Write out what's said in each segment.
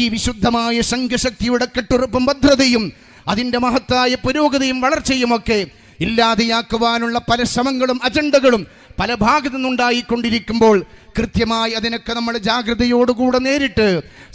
ഈ വിശുദ്ധമായ സംഘശക്തിയുടെ കെട്ടുറപ്പും ഭദ്രതയും അതിൻ്റെ മഹത്തായ പുരോഗതിയും വളർച്ചയുമൊക്കെ ഇല്ലാതെയാക്കുവാനുള്ള പല ശ്രമങ്ങളും അജണ്ടകളും പല ഭാഗത്തു നിന്നുണ്ടായിക്കൊണ്ടിരിക്കുമ്പോൾ കൃത്യമായി അതിനൊക്കെ നമ്മൾ ജാഗ്രതയോടുകൂടെ നേരിട്ട്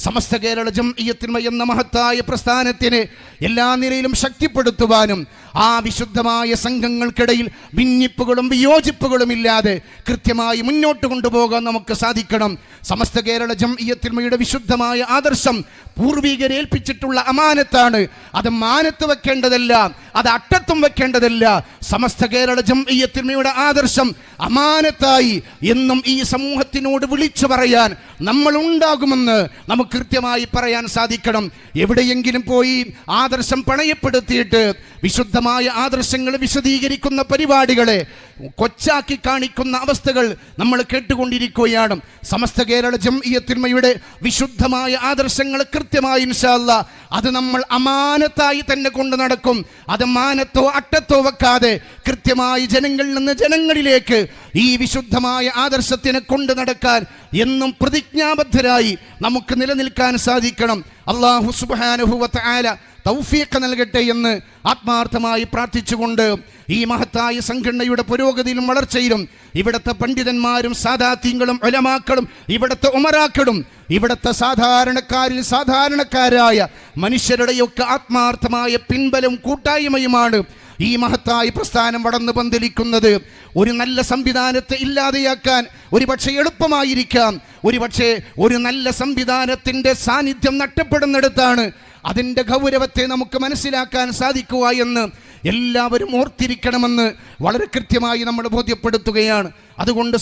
സമസ്ത കേരള ജംഇയ്യത്തുൽ എന്ന മഹത്തായ പ്രസ്ഥാനത്തിനെ എല്ലാ നിലയിലും ശക്തിപ്പെടുത്തുവാനും ആ വിശുദ്ധമായ സംഘങ്ങൾക്കിടയിൽ ഭിന്നിപ്പുകളും വിയോജിപ്പുകളും ഇല്ലാതെ കൃത്യമായി മുന്നോട്ട് കൊണ്ടുപോകാൻ നമുക്ക് സാധിക്കണം. സമസ്ത കേരള ജംഇയ്യത്തുൽ വിശുദ്ധമായ ആദർശം പൂർവികരെ ഏൽപ്പിച്ചിട്ടുള്ള അമാനത്താണ്. അത് മാനത്ത് വെക്കേണ്ടതല്ല, അത് അട്ടത്തും വെക്കേണ്ടതല്ല. സമസ്ത കേരള ജംഇയ്യത്തുൽ ആദർശം അമാനത്തായി എന്നും ഈ സമൂഹത്തിനോട് വിളിച്ചു പറയാൻ നമ്മൾ ഉണ്ടാകുമെന്ന് നമുക്ക് കൃത്യമായി പറയാൻ സാധിക്കണം. എവിടെയെങ്കിലും പോയി ആദർശം പണയപ്പെടുത്തിയിട്ട് വിശുദ്ധമായ ആദർശങ്ങൾ വിശദീകരിക്കുന്ന പരിപാടികളെ കൊച്ചാക്കി കാണിക്കുന്ന അവസ്ഥകൾ നമ്മൾ കേട്ടുകൊണ്ടിരിക്കുകയാണ്. സമസ്ത കേരള ജംഇയ്യത്തുൽ വിശുദ്ധമായ ആദർശങ്ങൾ കൃത്യമായി ഇൻഷാ അല്ലാഹ് അത് നമ്മൾ അമാനത്തായി തന്നെ കൊണ്ട് നടക്കും. അത് മാനത്തോ അട്ടത്തോ വെക്കാതെ കൃത്യമായി ജനങ്ങളിൽ നിന്ന് ജനങ്ങളിലേക്ക് ഈ വിശുദ്ധമായ ആദർശത്തിനെ കൊണ്ട് നടക്കാൻ എന്നും പ്രതിജ്ഞാബദ്ധരായി നമുക്ക് നിലനിൽക്കാൻ സാധിക്കണം. അല്ലാഹു സുബ്ഹാനഹു വ തആല തൗഫീഖ് നൽകട്ടെ എന്ന് ആത്മാർത്ഥമായി പ്രാർത്ഥിച്ചുകൊണ്ട് ഈ മഹത്തായ സംഘടനയുടെ പുരോഗതിയിലും വളർച്ചയിലും ഇവിടുത്തെ പണ്ഡിതന്മാരും സാദാത്യങ്ങളും ഉലമാക്കളും ഇവിടുത്തെ ഉമറാക്കളും ഇവിടുത്തെ സാധാരണക്കാരിൽ സാധാരണക്കാരായ മനുഷ്യരുടെയൊക്കെ ആത്മാർത്ഥമായ പിൻബലം കൂട്ടായ്മയുമാണ് ഈ മഹത്തായ പ്രസ്ഥാനം വളർന്നു പന്തലിക്കുന്നത്. ഒരു നല്ല സംവിധാനത്തെ ഇല്ലാതെയാക്കാൻ ഒരുപക്ഷെ എളുപ്പമായിരിക്കാം, ഒരുപക്ഷെ ഒരു നല്ല സംവിധാനത്തിൻ്റെ സാന്നിധ്യം നഷ്ടപ്പെടുന്നിടത്താണ് അതിൻ്റെ ഗൗരവത്തെ നമുക്ക് മനസ്സിലാക്കാൻ സാധിക്കുക എന്ന് എല്ലാവരും ഓർത്തിരിക്കണമെന്ന് വളരെ കൃത്യമായി നമ്മൾ ബോധ്യപ്പെടുത്തുകയാണ്. അതുകൊണ്ട്